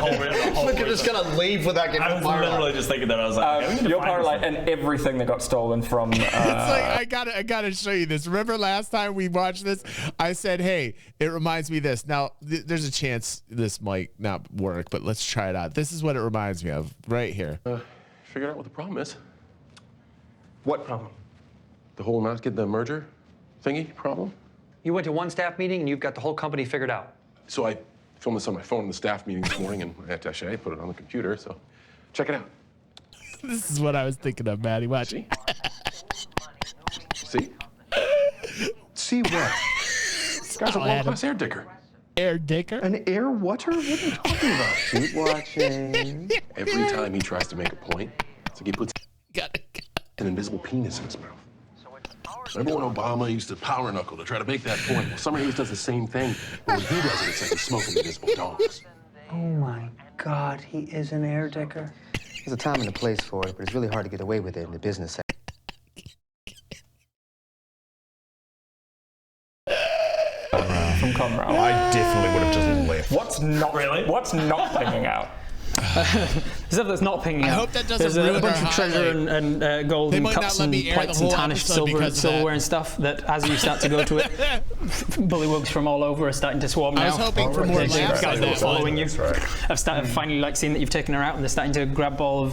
Speaker 2: Look, you're just gonna leave without getting
Speaker 6: I was literally just thinking that. I was like,
Speaker 7: your pyrolite and everything that got stolen from.
Speaker 1: It's like I gotta show you this. Remember last time we watched this? I said, "Hey, it reminds me of this." Now, there's a chance this might not work, but let's try it out. This is what it reminds me of, right here.
Speaker 10: Figured out what the problem is.
Speaker 2: What problem?
Speaker 10: The whole not getting the merger thingy problem.
Speaker 11: You went to one staff meeting and you've got the whole company figured out.
Speaker 10: So I filmed this on my phone in the staff meeting this morning and attaché, put it on the computer, so check it out.
Speaker 1: This is what I was thinking of, Maddie. Watch.
Speaker 10: See?
Speaker 2: See what?
Speaker 10: This guy's a world-class air dicker.
Speaker 1: Air dicker?
Speaker 2: An air water? What are you talking about?
Speaker 10: Keep watching. Every time he tries to make a point, it's like he puts an invisible penis in his mouth. Remember when Obama used to power knuckle to try to make that point? Well, Summer Hayes does the same thing, but when he does it, it's like he's smoking invisible dogs.
Speaker 11: Oh my God, he is an air dicker.
Speaker 12: There's a time and a place for it, but it's really hard to get away with it in the business sector.
Speaker 7: From Conrail.
Speaker 2: I definitely would have just left.
Speaker 7: What's not pinging out?
Speaker 4: Stuff that's not pinging out.
Speaker 1: I hope that doesn't
Speaker 4: There's
Speaker 1: ruin
Speaker 4: a bunch
Speaker 1: our
Speaker 4: of treasure and gold
Speaker 1: They
Speaker 4: and
Speaker 1: might not
Speaker 4: cups
Speaker 1: let
Speaker 4: and
Speaker 1: me air
Speaker 4: plates
Speaker 1: the
Speaker 4: and
Speaker 1: whole
Speaker 4: tarnished
Speaker 1: episode
Speaker 4: silver and
Speaker 1: because of that.
Speaker 4: silverware and stuff that as you start to go to it, bullywugs from all over are starting to swarm now.
Speaker 1: I was hoping for more laughs
Speaker 4: guys
Speaker 1: on
Speaker 4: that are
Speaker 1: that
Speaker 4: following you.
Speaker 2: right.
Speaker 4: I've started finally seeing that you've taken her out and they're starting to grab all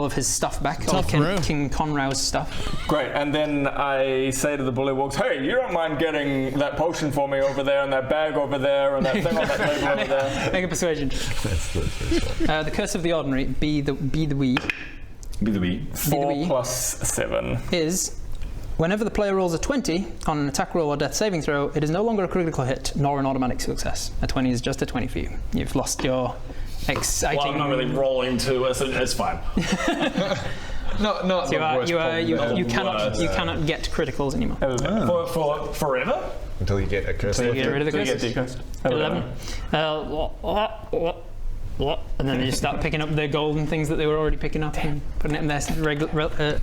Speaker 4: of his stuff back, all of King Conrail's stuff.
Speaker 7: Great, and then I say to the bullywugs, hey, you don't mind getting that potion for me over there and that bag over there and that thing on that table over there?
Speaker 4: Make a persuasion. The Curse of the Ordinary, be the wee.
Speaker 7: 4 plus 7.
Speaker 4: Is, whenever the player rolls a 20 on an attack roll or death saving throw, it is no longer a critical hit nor an automatic success. A 20 is just a 20 for you. You've lost your exciting...
Speaker 6: Well, I'm not really rolling to it, so it's fine.
Speaker 9: Not
Speaker 4: you cannot get criticals anymore.
Speaker 6: For forever?
Speaker 2: Until you get a curse.
Speaker 4: So you get rid of the curses. 11. And then you start picking up the gold and things that they were already picking up and putting it in their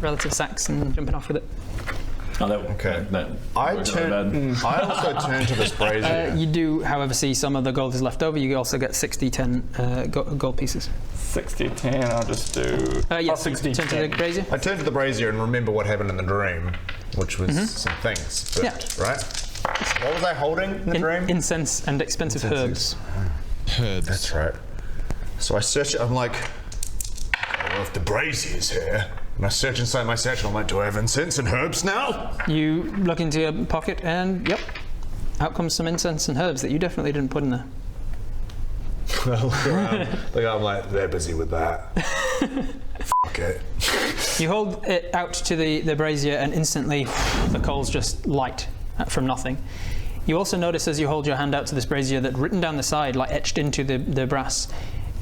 Speaker 4: relative sacks and jumping off with it.
Speaker 2: Okay. I also turn to this brazier.
Speaker 4: You do, however, see some of the gold is left over. You also get 60-10 gold pieces.
Speaker 7: 60-10, I'll just do...
Speaker 4: yes,
Speaker 7: 60-10.
Speaker 4: turn to the brazier.
Speaker 2: I turn to the brazier and remember what happened in the dream, which was some things. But, right? What was I holding in the dream?
Speaker 4: Incense and expensive herbs.
Speaker 2: Herbs. That's right. So I search it. I'm like, well, if the brazier's here, and I search inside my satchel, I'm like, do I have incense and herbs now?
Speaker 4: You look into your pocket and, yep, out comes some incense and herbs that you definitely didn't put in there.
Speaker 2: I'm like, they're busy with that. Fuck it.
Speaker 4: You hold it out to the brazier and instantly the coals just light from nothing. You also notice as you hold your hand out to this brazier that written down the side, like etched into the brass,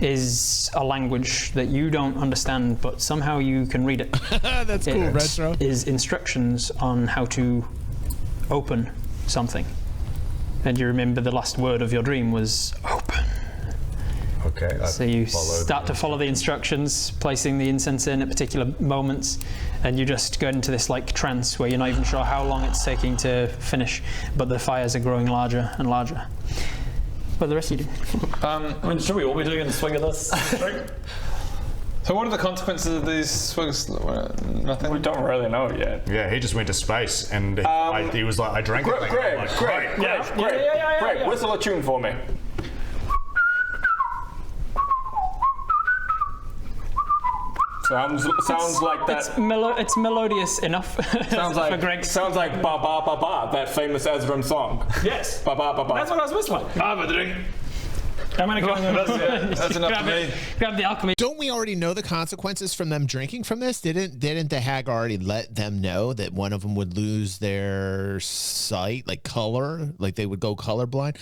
Speaker 4: is a language that you don't understand, but somehow you can read it.
Speaker 1: That's cool, retro.
Speaker 4: It is instructions on how to open something. And you remember the last word of your dream was open.
Speaker 2: Okay.
Speaker 4: So you start to follow the instructions, placing the incense in at particular moments, and you just go into this like trance where you're not even sure how long it's taking to finish, but the fires are growing larger and larger. What the rest of you do?
Speaker 6: I mean, should we all be doing in the swing of this?
Speaker 9: So So what are the consequences of these swigs? Nothing.
Speaker 7: We don't really know yet.
Speaker 2: Yeah, he just went to space, and he was like, I drank it.
Speaker 7: Greg, whistle a tune for me. Sounds like that.
Speaker 4: It's melodious enough.
Speaker 7: Sounds like
Speaker 4: for Greg.
Speaker 7: Sounds like ba ba ba ba, that famous Ezram song.
Speaker 8: Yes.
Speaker 7: Ba ba ba ba.
Speaker 8: That's what I was whistling. Have a drink. I'm gonna go.
Speaker 9: That's enough for me.
Speaker 4: Grab the alchemy.
Speaker 1: Don't we already know the consequences from them drinking from this? Didn't the hag already let them know that one of them would lose their sight, like color, like they would go colorblind?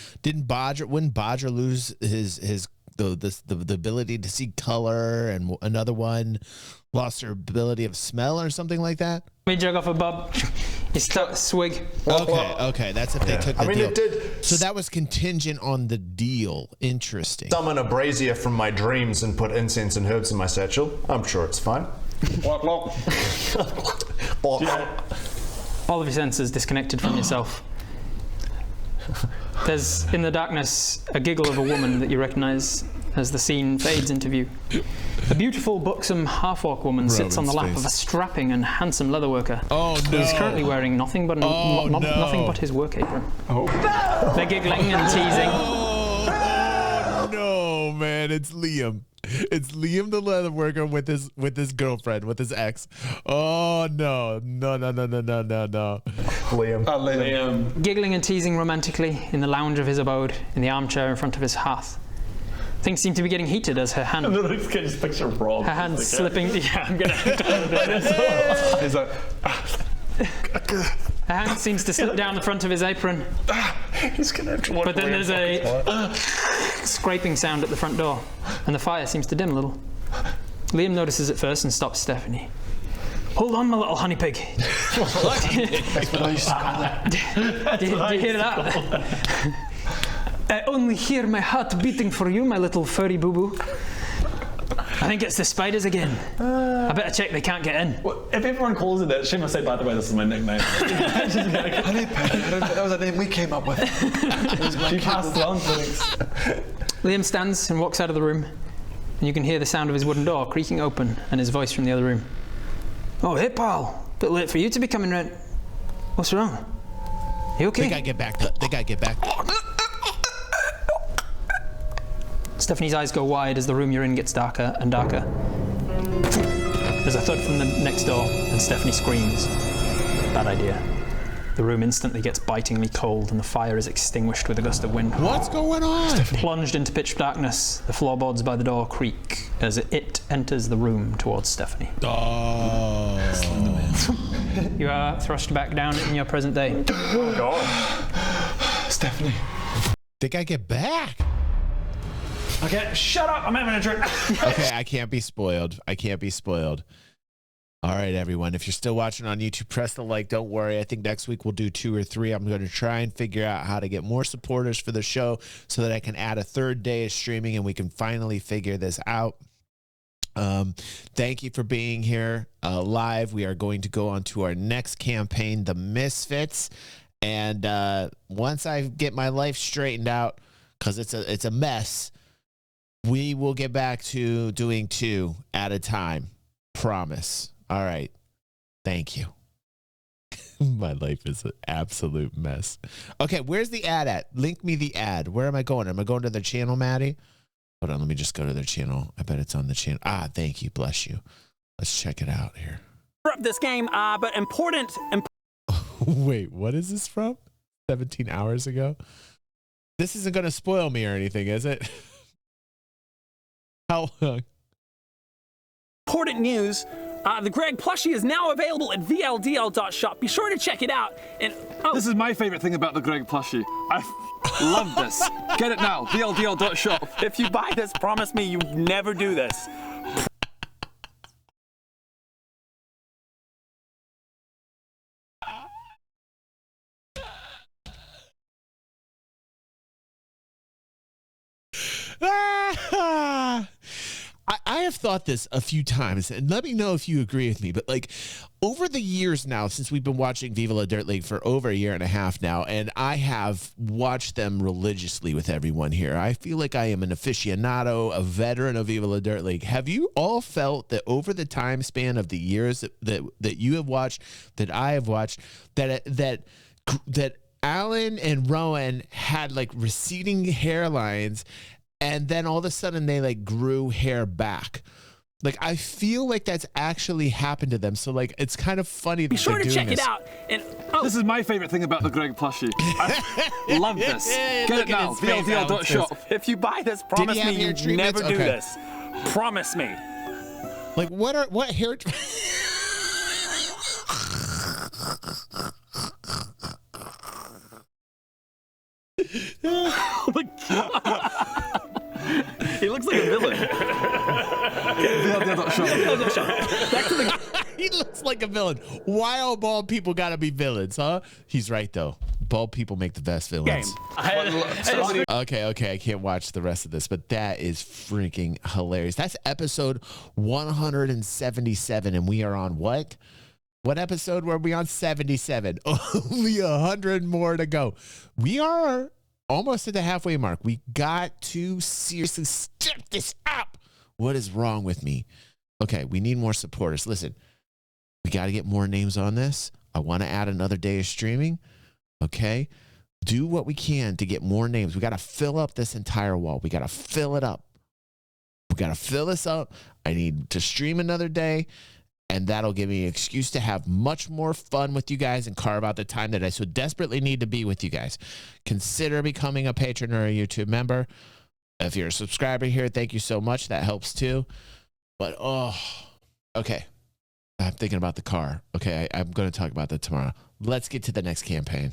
Speaker 1: Wouldn't Badger lose the ability to see color, and another one lost their ability of smell or something like that?
Speaker 4: We jug off a bub. You start swig.
Speaker 1: Okay, that's if they took the deal.
Speaker 2: It did.
Speaker 1: So that was contingent on the deal. Interesting.
Speaker 2: Summon a brazier from my dreams and put incense and herbs in my satchel. I'm sure it's fine.
Speaker 4: All of your senses disconnected from yourself. There's, in the darkness, a giggle of a woman that you recognize as the scene fades into view. A beautiful, buxom half-orc woman sits on the lap of a strapping and handsome leatherworker.
Speaker 1: Oh no!
Speaker 4: Who's currently wearing nothing but nothing but his work apron. They're giggling and teasing.
Speaker 1: Oh no, man! It's Liam. It's Liam the leatherworker with his girlfriend, with his ex. Oh no.
Speaker 2: Liam.
Speaker 4: Giggling and teasing romantically in the lounge of his abode, in the armchair in front of his hearth. Things seem to be getting heated as her hand.
Speaker 6: I can just picture Rob.
Speaker 4: Her hand slipping. Yeah, I'm gonna.
Speaker 9: He's like,
Speaker 4: her hand seems to slip down the front of his apron.
Speaker 6: He's gonna have to watch.
Speaker 4: But then there's a scraping sound at the front door, and the fire seems to dim a little. Liam notices it first and stops Stephanie. Hold on, my little honey pig.
Speaker 9: that's what I used to call it.
Speaker 4: Do you hear that? I only hear my heart beating for you, my little furry boo-boo. I think it's the spiders again. I better check they can't get in.
Speaker 6: Well, if everyone calls it that, she must say, by the way, this is my nickname.
Speaker 9: Honey pig. That was a name we came up with.
Speaker 6: She passed it on, thanks.
Speaker 4: Liam stands and walks out of the room, and you can hear the sound of his wooden door creaking open and his voice from the other room. Oh, hey, pal. Bit late for you to be coming round. What's wrong? You okay?
Speaker 1: They gotta get back. They gotta get back.
Speaker 4: Stephanie's eyes go wide as the room you're in gets darker and darker. There's a thud from the next door, and Stephanie screams. Bad idea. The room instantly gets bitingly cold, and the fire is extinguished with a gust of wind.
Speaker 1: What's going on?
Speaker 4: Plunged into pitch darkness, the floorboards by the door creak as it enters the room towards Stephanie.
Speaker 1: Oh.
Speaker 4: You are thrust back down in your present day.
Speaker 7: Oh, God.
Speaker 9: Stephanie.
Speaker 1: They gotta get back.
Speaker 8: Okay, shut up. I'm having a drink.
Speaker 1: Okay, I can't be spoiled. All right, everyone. If you're still watching on YouTube, press the like. Don't worry. I think next week we'll do 2 or 3. I'm going to try and figure out how to get more supporters for the show so that I can add a 3rd day of streaming and we can finally figure this out. Thank you for being here live. We are going to go on to our next campaign, The Misfits. And once I get my life straightened out, because it's a mess, we will get back to doing 2 at a time. Promise. All right. Thank you. My life is an absolute mess. Okay, where's the ad at? Link me the ad. Where am I going? Am I going to their channel, Maddie? Hold on, let me just go to their channel. I bet it's on the channel. Ah, thank you. Bless you. Let's check it out here.
Speaker 8: This game, but important.
Speaker 1: Wait, what is this from? 17 hours ago? This isn't going to spoil me or anything, is it? How long?
Speaker 8: Important news. The Greg plushie is now available at VLDL.shop. Be sure to check it out. And
Speaker 9: This is my favorite thing about the Greg plushie. I love this. Get it now. VLDL.shop.
Speaker 8: if you buy this, promise me you never do this.
Speaker 1: I have thought this a few times, and let me know if you agree with me, but like over the years now, since we've been watching Viva La Dirt League for over a year and a half now, and I have watched them religiously with everyone here, I feel like I am an aficionado, a veteran of Viva La Dirt League. Have you all felt that over the time span of the years that you have watched, that I have watched, that Alan and Rowan had like receding hairlines, and then all of a sudden they like grew hair back? Like, I feel like that's actually happened to them. So, like, it's kind of funny that
Speaker 8: Be sure
Speaker 1: they're
Speaker 8: to
Speaker 1: doing
Speaker 8: check
Speaker 1: this.
Speaker 8: it out. And
Speaker 9: This is my favorite thing about the Greg plushie. I love this. Get
Speaker 8: Look
Speaker 9: it now.
Speaker 8: at his face,
Speaker 9: VLDL.shop.
Speaker 8: if you buy this,
Speaker 1: he
Speaker 8: promise
Speaker 1: have
Speaker 8: me
Speaker 1: hair
Speaker 8: you
Speaker 1: treatments?
Speaker 8: never do
Speaker 1: Okay.
Speaker 8: this. Promise me.
Speaker 1: Like, what hair?
Speaker 8: Oh my god. He looks like a villain.
Speaker 9: VLDL.shop.
Speaker 8: Back to the
Speaker 1: He looks like a villain. Why all bald people gotta be villains, huh? He's right though. Bald people make the best
Speaker 8: game.
Speaker 1: villains. Okay, I can't watch the rest of this, but that is freaking hilarious. That's episode 177, and we are on what? What episode were we on? 77. Only 100 more to go. We are almost at the halfway mark. We got to seriously step this up. What is wrong with me? Okay, we need more supporters. Listen, we got to get more names on this. I want to add another day of streaming. Okay, do what we can to get more names. We got to fill up this entire wall. We got to fill it up. We got to fill this up. I need to stream another day, and that'll give me an excuse to have much more fun with you guys and carve out the time that I so desperately need to be with you guys. Consider becoming a patron or a YouTube member. If you're a subscriber here, thank you so much. That helps too. But, okay. I'm thinking about the car. Okay, I'm going to talk about that tomorrow. Let's get to the next campaign.